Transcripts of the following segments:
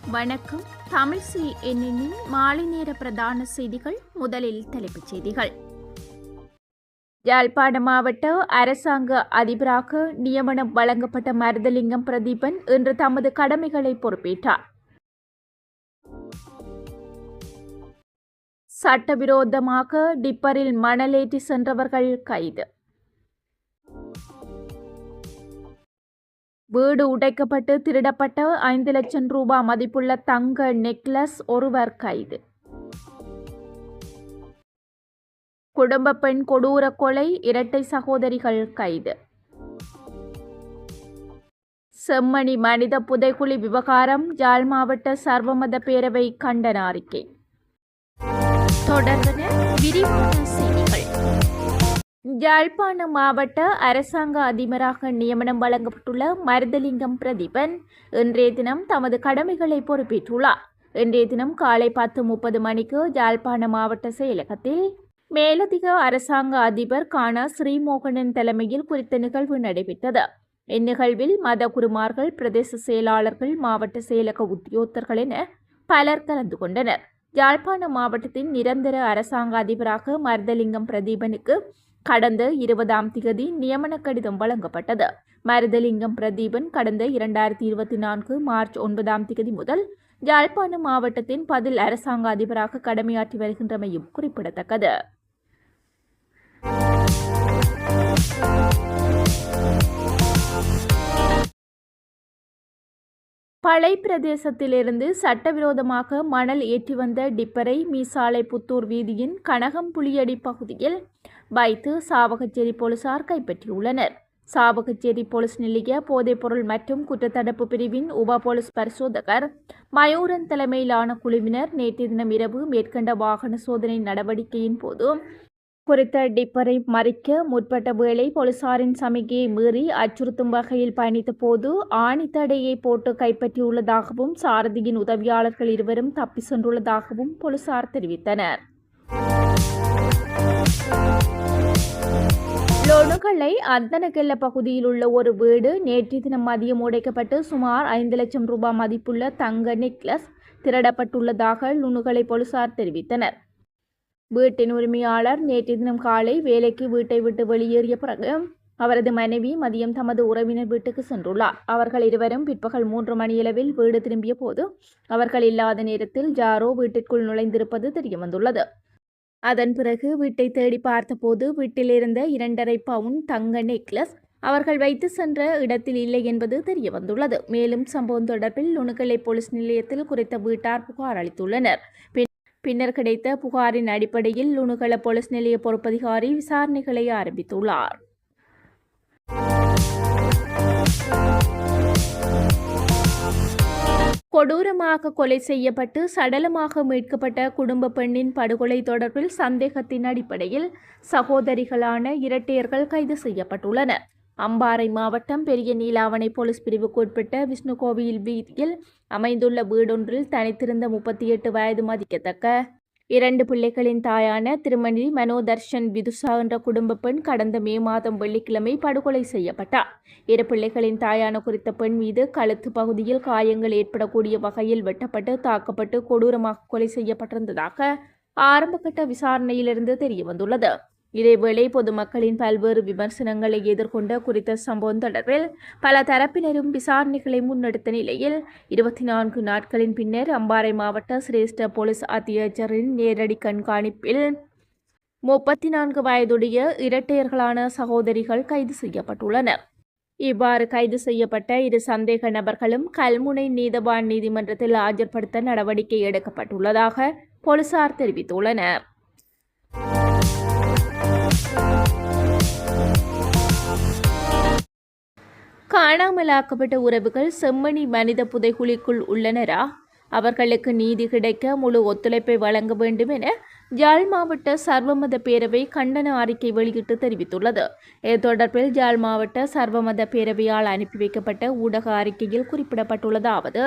வணக்கம். தமிழ்சி எண்ணின் மாலை நேர பிரதான செய்திகள். முதலில் தலைப்புச் செய்திகள். யாழ்ப்பாண மாவட்ட அரசாங்க அதிபராக நியமனம் வழங்கப்பட்ட மருதலிங்கம் பிரதீபன் இன்று தமது கடமைகளை பொறுப்பேற்றார். சட்டவிரோதமாக டிப்பரில் மணலேற்றி சென்றவர்கள் கைது. வீடு உடைக்கப்பட்டு திருடப்பட்ட 5 லட்சம் ரூபாய் மதிப்புள்ள தங்க நெக்லஸ் ஒருவர் கைது. குடும்ப பெண் கொடூர கொலை, இரட்டை சகோதரிகள் கைது. செம்மணி மனித புதைக்குழி விவகாரம், யாழ் மாவட்ட சர்வமத பேரவை கண்டன அறிக்கை. தொடர்பான விரிவான செய்திகள். யாழ்ப்பாண மாவட்ட அரசாங்க அதிபராக நியமனம் வழங்கப்பட்டுள்ள மருதலிங்கம் பிரதீபன் இன்றைய தினம் தமது கடமைகளை பொறுப்பேற்றுள்ளார். இன்றைய தினம் காலை 10:30 மணிக்கு யாழ்ப்பாண மாவட்ட செயலகத்தில் மேலதிக அரசாங்க அதிபர் கானா ஸ்ரீமோகனன் தலைமையில் குறித்த நிகழ்வு நடைபெற்றது. இந்நிகழ்வில் மத குருமார்கள், பிரதேச செயலாளர்கள், மாவட்ட செயலக உத்தியோகத்தர்கள் என பலர் கலந்து கொண்டனர். யாழ்ப்பாண மாவட்டத்தின் நிரந்தர அரசாங்க அதிபராக மருதலிங்கம் பிரதீபனுக்கு கடந்த 20ஆம் திகதி நியமன கடிதம் வழங்கப்பட்டது. மருதலிங்கம் பிரதீபன் கடந்த 2024 மார்ச் 9ஆம் திகதி முதல் யாழ்ப்பாண மாவட்டத்தின் பதில் அரசாங்க அதிபராக கடமையாற்றி வருகின்றமையும் குறிப்பிடத்தக்கது. பளை பிரதேசத்திலிருந்து சட்டவிரோதமாக மணல் ஏற்றி வந்த டிப்பரை மீசாலை புத்தூர் வீதியின் கனகம் புலியடி பகுதியில் வைத்து சாவகச்சேரி போலீசார் கைப்பற்றியுள்ளனர். சாவகச்சேரி போலீஸ் நிலைய போதைப்பொருள் மற்றும் குற்றத்தடுப்பு பிரிவின் உப போலீஸ் பரிசோதகர் மயூரன் தலைமையிலான குழுவினர் நேற்று தினம் இரவு மேற்கண்ட வாகன சோதனை நடவடிக்கையின் போது குறித்த டிப்பரை மறிக்க முற்பட்ட வேளை போலீசாரின் சமிகையை மீறி அச்சுறுத்தும் வகையில் பயணித்த போது ஆணித்தடையை போட்டு கைப்பற்றியுள்ளதாகவும் சாரதியின் உதவியாளர்கள் இருவரும் தப்பி சென்றுள்ளதாகவும் போலீசார் தெரிவித்தனர். லொணுகலை அந்தனகெல்ல பகுதியில் உள்ள ஒரு வீடு நேற்று தினம் மதியம் உடைக்கப்பட்டு சுமார் 5 லட்சம் ரூபாய் மதிப்புள்ள தங்க நெக்லஸ் திருடப்பட்டுள்ளதாக லுணுகலை போலீசார் தெரிவித்தனர். வீட்டின் உரிமையாளர் நேற்று தினம் காலை வேலைக்கு வீட்டை விட்டு வெளியேறிய பிறகு அவரது மனைவி மதியம் தமது உறவினர் வீட்டுக்கு சென்றுள்ளார். அவர்கள் இருவரும் பிற்பகல் 3 மணியளவில் வீடு திரும்பிய போது அவர்கள் இல்லாத நேரத்தில் ஜாரோ வீட்டிற்குள் நுழைந்திருப்பது தெரியவந்துள்ளது. அதன் பிறகு வீட்டை தேடி பார்த்தபோது வீட்டில் இருந்த 2.5 பவுன் தங்க நெக்லஸ் அவர்கள் வைத்து சென்ற இடத்தில் இல்லை என்பது தெரியவந்துள்ளது. மேலும் சம்பவம் தொடர்பில் லுணுகலை போலீஸ் நிலையத்தில் குறித்த வீட்டார் புகார் அளித்துள்ளனர். பின்னர் கிடைத்த புகாரின் அடிப்படையில் லுணுகல போலீஸ் நிலைய பொறுப்பதிகாரி விசாரணைகளை ஆரம்பித்துள்ளார். கொடூரமாக கொலை செய்யப்பட்டு சடலமாக மீட்கப்பட்ட குடும்ப பெண்ணின் படுகொலை தொடர்பில் சந்தேகத்தின் அடிப்படையில் சகோதரிகளான இரட்டையர்கள் கைது செய்யப்பட்டுள்ளனர். அம்பாறை மாவட்டம் பெரிய நீலாவணை போலீஸ் பிரிவுக்கு உட்பட்ட விஷ்ணுகோவில் வீதியில் அமைந்துள்ள வீடொன்றில் தனித்திருந்த 38 வயது மதிக்கத்தக்க 2 பிள்ளைகளின் தாயான திருமணி மனோதர்ஷன் விதுஷா என்ற குடும்ப பெண் கடந்த மே மாதம் வெள்ளிக்கிழமை படுகொலை செய்யப்பட்டார். 2 பிள்ளைகளின் தாயான குறித்த பெண் மீது கழுத்து பகுதியில் காயங்கள் ஏற்படக்கூடிய வகையில் வெட்டப்பட்டு தாக்கப்பட்டு கொடூரமாக கொலை செய்யப்பட்டிருந்ததாக ஆரம்பகட்ட விசாரணையிலிருந்து தெரியவந்துள்ளது. இதேவேளை பொதுமக்களின் பல்வேறு விமர்சனங்களை எதிர்கொண்ட குறித்த சம்பவம் தொடர்பில் பல தரப்பினரும் விசாரணைகளை முன்னெடுத்த நிலையில் 24 நாட்களின் பின்னர் அம்பாறை மாவட்ட சிரேஷ்ட போலீஸ் அத்தியட்சரின் நேரடி கண்காணிப்பில் 34 வயதுடைய இரட்டையர்களான சகோதரிகள் கைது செய்யப்பட்டுள்ளனர். இவ்வாறு கைது செய்யப்பட்ட 2 சந்தேக நபர்களும் கல்முனை நீதவான் நீதிமன்றத்தில் ஆஜர்படுத்த நடவடிக்கை எடுக்கப்பட்டுள்ளதாக போலீசார் தெரிவித்துள்ளனர். காணாமலாக்கப்பட்ட உறவுகள் செம்மணி மனித புதைகுழிக்குள் உள்ளனரா? அவர்களுக்கு நீதி கிடைக்க முழு ஒத்துழைப்பை வழங்க வேண்டும் என யாழ் மாவட்ட சர்வமத பேரவை கண்டன அறிக்கை வெளியிட்டு தெரிவித்துள்ளது. இது தொடர்பில் யாழ் மாவட்ட சர்வமத பேரவையால் அனுப்பி வைக்கப்பட்ட ஊடக அறிக்கையில் குறிப்பிடப்பட்டுள்ளதாவது: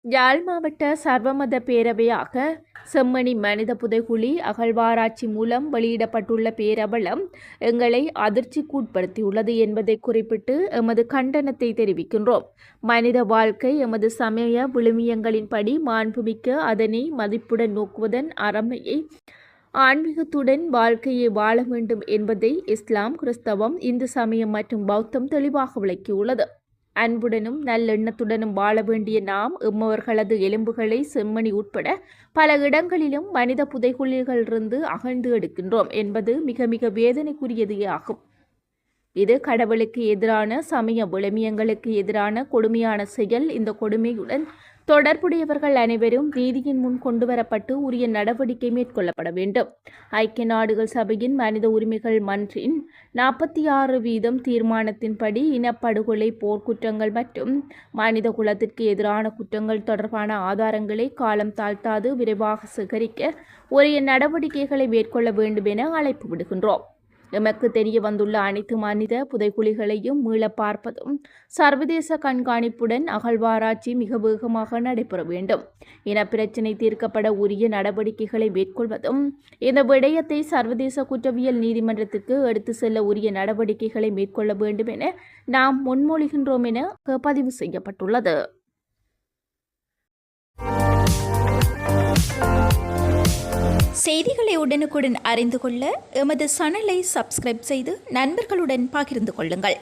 யாழ் மாவட்ட சர்வமத பேரவையாக செம்மணி மனித புதைகுழி அகழ்வாராய்ச்சி மூலம் வெளியிடப்பட்டுள்ள பேரபலம் எங்களை அதிர்ச்சிக்குட்படுத்தியுள்ளது என்பதை குறிப்பிட்டு எமது கண்டனத்தை தெரிவிக்கின்றோம். மனித வாழ்க்கை எமது சமய விழுமியங்களின்படி மாண்புமிக்க அதனை மதிப்புடன் நோக்குவதன் அறமையை ஆன்மீகத்துடன் வாழ்க்கையை வாழ வேண்டும் என்பதை இஸ்லாம், கிறிஸ்தவம், இந்து சமயம் மற்றும் பௌத்தம் தெளிவாக விளக்கியுள்ளது. அன்புடனும் நல்லெண்ணத்துடனும் வாழ வேண்டிய நாம் எம்மவர்களது எலும்புகளை செம்மணி உட்பட பல இடங்களிலும் மனித புதைகுழிகளிலிருந்து அகழ்ந்து எடுக்கின்றோம் என்பது மிக மிக வேதனைக்குரியதே ஆகும். இது கடவுளுக்கு எதிரான, சமய விழுமியங்களுக்கு எதிரான கொடுமையான செயல். இந்த கொடுமையுடன் தொடர்புடையவர்கள் அனைவரும் நீதியின் முன் கொண்டுவரப்பட்டு உரிய நடவடிக்கை மேற்கொள்ளப்பட வேண்டும். ஐக்கிய நாடுகள் சபையின் மனித உரிமைகள் மன்றின் 46 தீர்மானத்தின்படி இனப்படுகொலை, போர்க்குற்றங்கள் மற்றும் மனித குலத்திற்கு எதிரான குற்றங்கள் தொடர்பான ஆதாரங்களை காலம் தாழ்த்தாது விரைவாக சேகரிக்க உரிய நடவடிக்கைகளை மேற்கொள்ள வேண்டும் என அழைப்பு விடுகின்றோம். எமக்கு தெரிய வந்துள்ள அனைத்து மனித புதைகுழிகளையும் மீள பார்ப்பதும் சர்வதேச கண்காணிப்புடன் அகழ்வாராய்ச்சி மிக வேகமாக நடைபெற வேண்டும். இனப்பிரச்சினை தீர்க்கப்பட உரிய நடவடிக்கைகளை மேற்கொள்வதும் இந்த விடயத்தை சர்வதேச குற்றவியல் நீதிமன்றத்திற்கு எடுத்து செல்ல உரிய நடவடிக்கைகளை மேற்கொள்ள வேண்டும் என நாம் முன்மொழிகின்றோம் என பதிவு செய்யப்பட்டுள்ளது. செய்திகளை உடனுக்குடன் அறிந்து கொள்ள எமது சேனலை சப்ஸ்கிரைப் செய்து நண்பர்களுடன் பகிர்ந்து கொள்ளுங்கள்.